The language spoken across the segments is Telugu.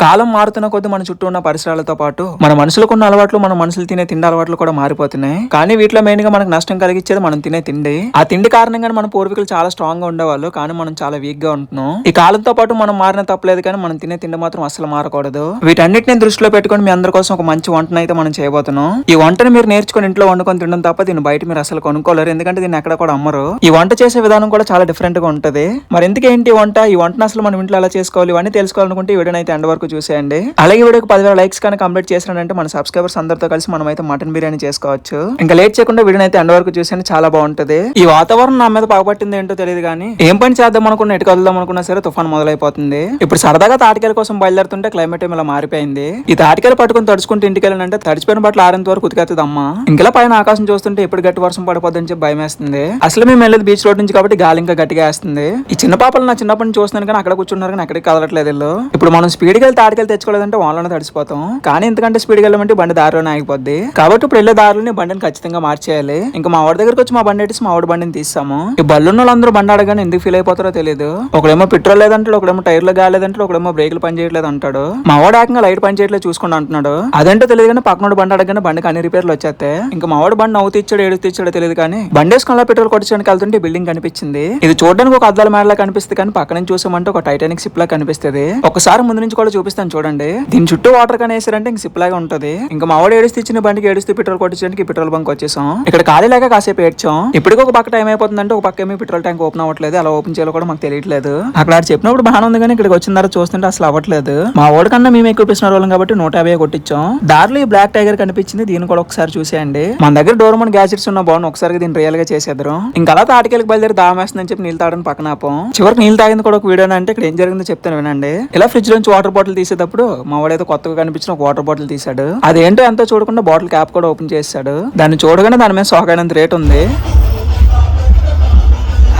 కాలం మారుతున్న కొద్ది మన చుట్టూ ఉన్న పరిసరాలతో పాటు మన మనుషులకున్న అలవాట్లు, మన మనుషులు తినే తిండి అలవాట్లు కూడా మారిపోతున్నాయి. కానీ వీటిలో మెయిన్ గా మనకు నష్టం కలిగించేది మనం తినే తిండి. ఆ తిండి కారణంగా మన పూర్వీకులు చాలా స్ట్రాంగ్ గా ఉండేవాళ్ళు, కానీ మనం చాలా వీక్ గా ఉంటున్నాం. ఈ కాలంతో పాటు మనం మారిన తప్పలేదు, కానీ మనం తినే తిండి మాత్రం అసలు మారకూడదు. వీటన్నిటిని దృష్టిలో పెట్టుకొని మీ అందరి కోసం ఒక మంచి వంటను అయితే మనం చేయబోతున్నాం. ఈ వంటను మీరు నేర్చుకుని ఇంట్లో వండుకొని తినడం తప్ప దీన్ని బయట మీరు అసలు కొనుక్కోలేరు, ఎందుకంటే దీన్ని ఎక్కడ కూడా అమ్మరు. ఈ వంట చేసే విధానం కూడా చాలా డిఫరెంట్ గా ఉంటది. మరి ఎందుకేంటి వంట, ఈ వంటను అసలు మనం ఇంట్లో ఎలా చేసుకోవాలి, ఇవన్నీ తెలుసుకోవాలనుకుంటే ఈ వీడియోని అయితే ఎండ్ వరకు చూసేయండి. అలాగే వీడియోకి 10,000 లైక్స్ కానీ కంప్లీట్ చేసినారంటే మన సబ్స్క్రైబర్స్ అందరితో కలిసి మనం అయితే మటన్ బిర్యానీ చేసుకోవచ్చు. ఇంకా లేట్ చేయకుండా వీడియోని అయితే ఎండ్ వరకు చూసేయండి, చాలా బాగుంటది. ఈ వాతావరణం నా మీద పగబట్టింది ఏంటో తెలియదు, కానీ ఏం పని చేద్దాం అనుకున్నా, ఎటు కదులుదాం అనుకున్నా సరే తుఫాన్ మొదలైపోతుంది. ఇప్పుడు సరదాగా తాటికాయల కోసం బయలుదేరుతుంటే క్లైమేట్ ఏమి ఇలా మారిపోయింది. ఈ తాటికాయలు పట్టుకుని తడుచుకుంటూ ఇంటికి వెళ్ళాలంటే తడిచిపోయిన బట్టలు ఆరేంత వరకు ఉతికేస్తుంది అమ్మ. ఇంకెలా పైన ఆకాశం చూస్తుంటే ఎప్పుడు గట్టి వర్షం పడిపోద్దని చెప్పి భయం వేస్తుంది. అసలు మేము వెళ్ళేది బీచ్ రోడ్ నుంచి కాబట్టి గాలి ఇంకా గట్టిగా వేస్తుంది. ఈ చిన్న పాపలు నా చిన్నప్పటి నుంచి చూస్తున్నాను, కానీ అక్కడ కూర్చున్నారు, కానీ అక్కడికి కదలట్లేదు వీళ్ళు. ఇప్పుడు మనం స్పీడ్కి వెళ్ళి తాటికాయలు తెచ్చుకోలేదంటే వాళ్ళని తడిసిపోతాం. కానీ ఎందుకంటే స్పీడ్కి వెళ్ళమంటే బండి దారిలోనే ఆగిపోద్ది. కాబట్టి ఇప్పుడు వెళ్ళే దారిలోనే బండిని ఖచ్చితంగా మార్చేయాలి. ఇంకా మా వాడి దగ్గరకు వచ్చి మా బండి ఎట్టేసి మా వాడి బండిని తీస్తాము. ఈ బళ్ళున్న వాళ్ళందరూ బండి అడగానే ఎందుకు ఫీల్ అయిపోతారో తెలియదు. ఒకడేమో పెట్రోల్ లేదంటాడు, ఒకడేమో టైర్లు గాలేదంటాడు, ఒకడేమో బ్రేకులు పని చేయట్లేదు అంటాడు. మా వాడు ఏకంగా లైట్ పని చేయట్లేదు చూసుకుంటూ అంటున్నాడు. అదేంటో తెలియదు, కానీ పక్కన బండి అడగానే బండికి అన్ని రిపేర్లు వచ్చేస్తే ఇంకా మా వాడు బండి నవ్వు తీచ్చాడు ఏడు తీచ్చాడో తెలియదు, కానీ బండి వేసుకుని పెట్రోల్ కొట్టడానికి వెళ్తుంటే బిల్డింగ్ కనిపించింది. ఇది చూడడానికి ఒక అద్దాల మేడలా కనిపిస్తుంది, కానీ పక్క నుంచి చూసామంటే ఒక టైటానిక్ షిప్ లా కనిపిస్తుంది. ఒకసారి ముందు నుంచి కూడా చూపిస్తాను చూడండి. దీని చుట్టూ వాటర్ కానీ వేసారంటే ఇంక షిప్ లాగా ఉంటది. ఇంకా మా వాడు ఏడుస్తూ ఇచ్చిన బండికి ఏడుస్తూ పెట్రోల్ కొట్టించడానికి పెట్రోల్ బంక్ వచ్చేసాం. ఇక్కడ ఖాళీ లేక కాసేపు ఏడ్చాం. ఇప్పటికి ఒక పక్క టైం అయిపోతుందంటే ఒక పక్క ఏమీ పెట్రోల్ ట్యాంక్ ఓపెన్ అవ్వట్లేదు. అలా ఓపెన్ చేయాలో కూడా మాకు తెలియట్లేదు. అక్కడ చెప్పినప్పుడు బాగానే ఉంది, కానీ ఇక్కడికి వచ్చిన తర్వాత చూస్తుంటే అసలు అవ్వట్లేదు. మా వాడు కన్నా మేము ఎక్కువ పిస్తున్న వాళ్ళం కాబట్టి 150 కొట్టించాం. దారిలో ఈ బ్లాక్ టైగర్ కనిపించింది, దీన్ని కూడా ఒకసారి చూసేయండి. మన దగ్గర డోర్మన్ గ్యాజెట్స్ ఉన్న బాగుంది, ఒకసారి దీన్ని రియల్ గా చేసేద్దాం. ఇంకా అలా తాటికెళ్ళకి బయలుదేరి దామేస్తుందని చెప్పి నీళ్ళు తాగడానికి పక్కన ఆపం. చివరికి నీళ్ళు తాగింది కూడా ఒక వీడియో అంటే ఇక్కడ ఏం జరిగిందో చెప్తాను వినండి. ఇలా ఫ్రిడ్జ్ నుంచి వాటర్ బాటిల్ తీసేటప్పుడు మా వాడైతే కొత్తగా కనిపించిన ఒక వాటర్ బాటిల్ తీసాడు. అదేంటో ఎంతో చూడకుండా బాటిల్ క్యాప్ కూడా ఓపెన్ చేశాడు. దాన్ని చూడగానే దాని మీద సోకైనంత రేట్ ఉంది.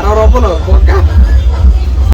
60 రూపాయలు.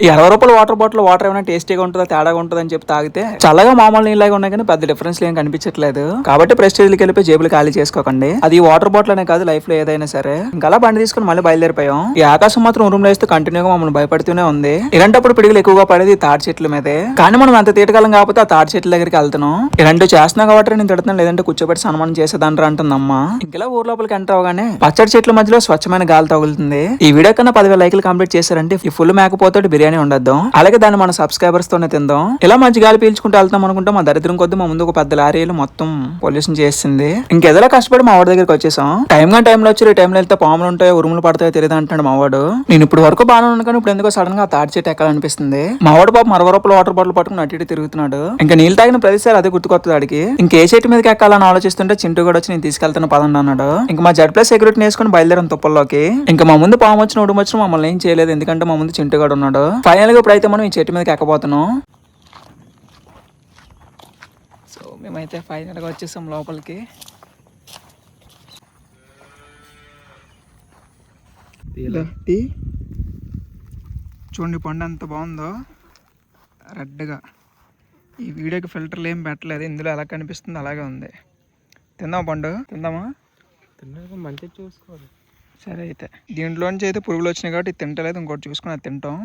ఈ 60 రూపాయల వాటర్ బాటిల్ వాటర్ ఏమైనా టేస్టీగా ఉంటుందా తేడాగా ఉంటుందా అని చెప్పి తాగితే చల్లగా మామూలు నీళ్ళగా ఉన్నాయి, కానీ పెద్ద డిఫరెన్స్ ఏం కనిపించట్లేదు. కాబట్టి ప్రెస్టేజ్కి వెళ్ళిపోయి జేబులు ఖాళీ చేసుకోకండి. అది వాటర్ బాటిల్ అనే కాదు, లైఫ్ లో ఏదైనా సరే. ఇంకా అలా బండి తీసుకుని మళ్ళీ బయలుదేరిపోయాం. ఈ ఆకాశం మాత్రం రూమ్ లో వేస్తే కంటిన్యూగా మమ్మల్ని భయపడుతూనే ఉంది. ఇలాంటప్పుడు పిడుగులు ఎక్కువగా పడేది తాటి చెట్ల మీదే. కానీ మనం అంత తీటకాలం కాకపోతే ఆ తాటి చెట్ల దగ్గరికి వెళ్తున్నాం. ఇలాంటివి చేస్తున్నాం కాబట్టి నేను తిడుతున్నాను, లేదంటే కూర్చోబెట్టి సన్మానం చేసేదంటారు అంటుందమ్మా. ఇంకెలా ఊర్ లోపలికి ఎంటర్ అవగానే పచ్చడి చెట్ల మధ్యలో స్వచ్ఛమైన గాలి తగులుతుంది. ఈ వీడియో కన్నా 10,000 లైక్లు కంప్లీట్ చేశారంటే ఈ ఫుల్ మేకపోతే బిర్యానీ ఉండద్దాం. అలాగే దాన్ని మన సబ్స్క్రైబర్స్ తోనే తిందాం. ఇలా మంచి గాలి పీల్చుకుంటూ వెళ్తాం అనుకుంటే మా దరిద్రం కొద్ది మా ముందు ఒక పెద్ద లారీలు మొత్తం పొల్యూషన్ చేసింది. ఇంకెదలా కష్టపడి మా వాడి దగ్గరికి వచ్చేసాం. టైంలో వచ్చి ఈ టైంలో వెళ్తే పాములు ఉంటాయో ఉరుములు పడతాయో తెలియదు అంటాడు మా వాడు. నేను ఇప్పుడు వరకు బాగానే ఉన్నాను, కానీ ఇప్పుడు ఎందుకో సడన్ గా ఆ తాటి చెట్టు ఎక్కాలనిపిస్తుంది. మా వాడు పాపం 60 రూపాయల వాటర్ బాటిల్ పట్టుకుని అటు ఇటు తిరుగుతున్నాడు. ఇంకా నీళ్ళు తాగిన ప్రతిసారి అదే గుర్తుకొస్తుంది వాడికి. ఇంకే చెట్టు మీదకి ఎక్కాలని ఆలోచిస్తుంటే చింటూ కూడా వచ్చి నేను తీసుకెళ్తాను పదండి అన్నాడు. ఇంకా మా జడ్ ప్లస్ సెక్యూరిటీ వేసుకుని బయలుదేరాం తుప్పల్లోకి. ఇంకా మా ముందు పాము వచ్చిన ఉడుము వచ్చిన మమ్మల్ని ఏం చేయలేదు, ఎందుకంటే మా ముందు చింటూ కూడా ఉన్నాడు. ఫైనల్ గా ఇప్పుడైతే మనం ఈ చెట్టు మీదకి ఎక్కబోతున్నాం. సో మేమైతే ఫైనల్ గా వచ్చేసాం లోపలికి. చూడండి పండు ఎంత బాగుందో, రెడ్గా. ఈ వీడియోకి ఫిల్టర్లు ఏం పెట్టలేదు, ఇందులో ఎలా కనిపిస్తుంది అలాగే ఉంది. తిందామా పండు? తిందామా? తిన్నాక మంచిగా చూసుకోవాలి. సరే అయితే దీంట్లోంచి అయితే పురుగులు వచ్చినాయి కాబట్టి ఇది తింటలేదు, ఇంకోటి చూసుకుని అది తింటాం.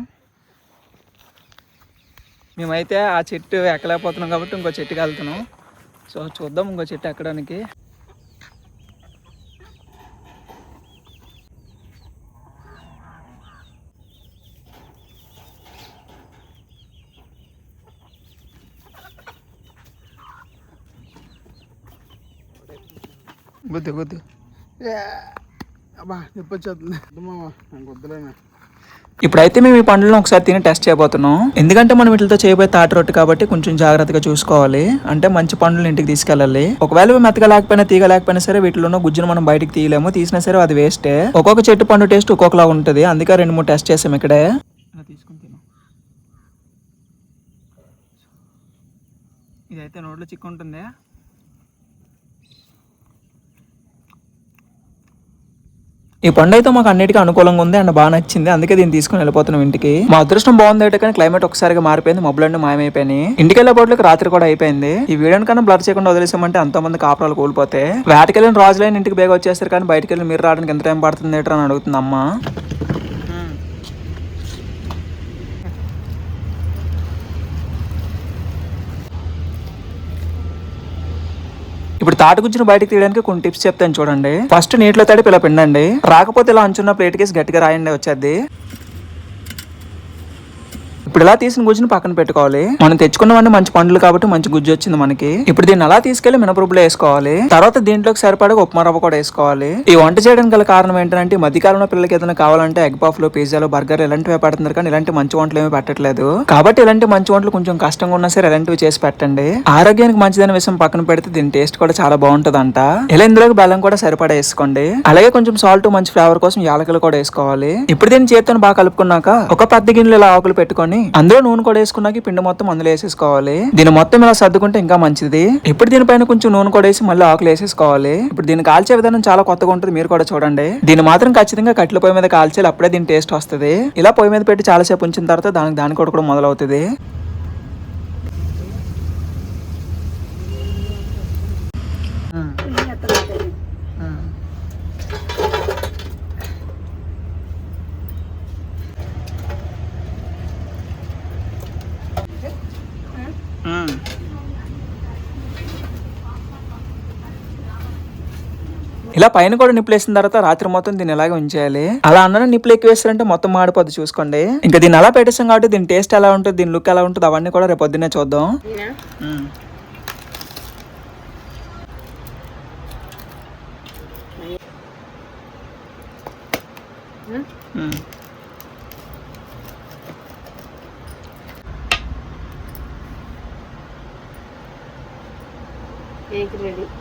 మేమైతే ఆ చెట్టు ఎక్కలేకపోతున్నాం కాబట్టి ఇంకో చెట్టుకి వెళ్తున్నాం. సో చూద్దాం ఇంకో చెట్టు ఎక్కడానికి. గుద్దు గుద్దు అబ్బా చెప్పొచ్చేస్తుంది వద్దులేమే. ఇప్పుడైతే మేము ఈ పండ్లను ఒకసారి తిని టెస్ట్ చేయబోతున్నాం. ఎందుకంటే మనం వీటితో చేయబోయే తాటి రొట్టె కాబట్టి కొంచెం జాగ్రత్తగా చూసుకోవాలి. అంటే మంచి పండ్లను ఇంటికి తీసుకెళ్ళాలి. ఒకవేళ మెత్తగా లేకపోయినా తీగ లేకపోయినా సరే వీటిలో ఉన్న గుజ్జును మనం బయటికి తీయలేము, తీసినా సరే అది వేస్టే. ఒక్కొక్క చెట్టు పండు టేస్ట్ ఒక్కొక్కలా ఉంటుంది, అందుకే 2-3 టెస్ట్ చేసాం ఇక్కడే. ఇదైతే నోట్లో చిక్కుంటుంది. ఈ పండు అయితే మాకు అన్నిటికీ అనుకూలంగా ఉంది అండ్ బాగా నచ్చింది, అందుకే దీన్ని తీసుకుని వెళ్ళిపోతున్నాం ఇంటికి. మా అదృష్టం బాగుంది అయితే, కానీ క్లైమేట్ ఒకసారిగా మారిపోయింది, మబ్బులన్నీ మాయమైపోయినాయి. ఇంటికి వెళ్ళేపోట్లకి రాత్రి కూడా అయిపోయింది. ఈ వీడియోని కన్నా బ్లర్ చేయకుండా వదిలేసామంటే ఎంతో మంది కాపురాలు కోల్పోతే. వేటకెళ్ళిన రాజులైన ఇంటికి బేగా వచ్చేస్తారు, కానీ బయటకు వెళ్ళి మీరు రావడానికి ఎంత టైం పడుతుంది ఏంటో అని అడుగుతుంది అమ్మ. ఇప్పుడు తాటిగుజ్జును బయటకు తీయడానికి కొన్ని టిప్స్ చెప్తాను చూడండి. ఫస్ట్ నీటిలో తడిపి ఇలా పిండండి. రాకపోతే ఇలా అంచున్న ప్లేట్ కేసి గట్టిగా రాయండి, వచ్చేది. ఇప్పుడు ఇలా తీసిన గుజ్జును పక్కన పెట్టుకోవాలి. మనం తెచ్చుకున్నవన్నీ మంచి పండ్లు కాబట్టి మంచి గుజ్జు వచ్చింది మనకి. ఇప్పుడు దీన్ని అలా తీసుకెళ్లి మినపరుపులో వేసుకోవాలి. తర్వాత దీంట్లోకి సరిపడగా ఉప్మా రవ్వ కూడా వేసుకోవాలి. ఈ వంట చేయడానికి గల కారణం ఏంటంటే, మధ్యకాలంలో పిల్లలకి ఏదైనా కావాలంటే ఎగ్ పఫ్లు, పిజ్జాలు, బర్గర్ ఇలాంటివి పెడుతున్నారు, కానీ ఇలాంటి మంచి వంటలు ఏమీ పెట్టట్లేదు. కాబట్టి ఇలాంటి మంచి వంటలు కొంచెం కష్టంగా ఉన్నా సరే ఇలాంటివి చేసి పెట్టండి. ఆరోగ్యానికి మంచిదైన విషయం పక్కన పెడితే దీని టేస్ట్ కూడా చాలా బాగుంటదంట. ఇలా ఇందులోకి బెల్లం కూడా సరిపడా వేసుకోండి. అలాగే కొంచెం సాల్ట్, మంచి ఫ్లేవర్ కోసం యాలకులు కూడా వేసుకోవాలి. ఇప్పుడు దీన్ని చేతితో బాగా కలుపుకున్నాక ఒక పెద్ద గిన్నెలో ఇలా ఆకులు పెట్టుకొని అందులో నూనె కూడా వేసుకున్నాక పిండి మొత్తం అందులో వేసేసుకోవాలి. దీన్ని మొత్తం ఇలా సర్దుకుంటే ఇంకా మంచిది. ఇప్పుడు దీనిపైన కొంచెం నూనె కూడా వేసి మళ్ళీ ఆకులు వేసేసుకోవాలి. ఇప్పుడు దీన్ని కాల్చే విధానం చాలా కొత్తగా ఉంటుంది, మీరు కూడా చూడండి. దీన్ని మాత్రం ఖచ్చితంగా కట్టెల పొయ్యి మీద కాల్చాలి, అప్పుడే దీని టేస్ట్ వస్తుంది. ఇలా పొయ్యి మీద పెట్టి చాలా సేపు ఉంచిన తర్వాత దాని కూడా మొదలవుతుంది. ఇలా పైన కూడా నిప్పులు వేసిన తర్వాత రాత్రి మొత్తం దీన్ని ఇలాగే ఉంచేయాలి. అలా అన్న నిప్పులు ఎక్కువ వేస్తారంటే మొత్తం మాడిపోద్ది, చూసుకోండి. ఇంకా దీన్ని అలా పెట్టేస్తాం కాబట్టి దీని టేస్ట్ ఎలా ఉంటుంది, దీని లుక్ ఎలా ఉంటుంది, అవన్నీ కూడా రేపు పొద్దున్నే చూద్దాం.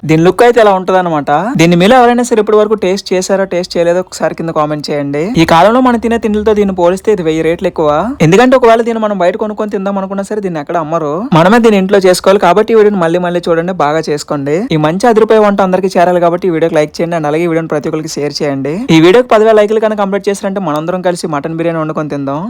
దీని లుక్ అయితే ఇలా ఉంటది అనమాట. దీన్ని మీలో ఎవరైనా సరే ఇప్పటి వరకు టేస్ట్ చేశారో టేస్ట్ చేయలేదో ఒకసారి కింద కామెంట్ చేయండి. ఈ కాలంలో మనం తినే తిండితో దీన్ని పోలిస్తే ఇది 1000 రేట్లు ఎక్కువ. ఎందుకంటే ఒకవేళ దీన్ని మనం బయట కొనుక్కొని తిందాం అనుకున్నా సరే దీన్ని ఎక్కడ అమ్మరు, మనమే దీన్ని ఇంట్లో చేసుకోవాలి. కాబట్టి ఈ వీడియోని మళ్ళీ చూడండి, బాగా చేసుకోండి. ఈ మంచి 10 రూపాయల వంట అందరికీ చేరాలి కాబట్టి ఈ వీడియోకి లైక్ చేయండి, అండ్ అలాగే ఈ వీడియోని ప్రతి ఒక్కరికి షేర్ చేయండి. ఈ వీడియోకి 10,000 లైకులు కనుక కంప్లీట్ చేశారంటే మనందరం కలిసి మటన్ బిర్యానీ వండుకొని తిందాం.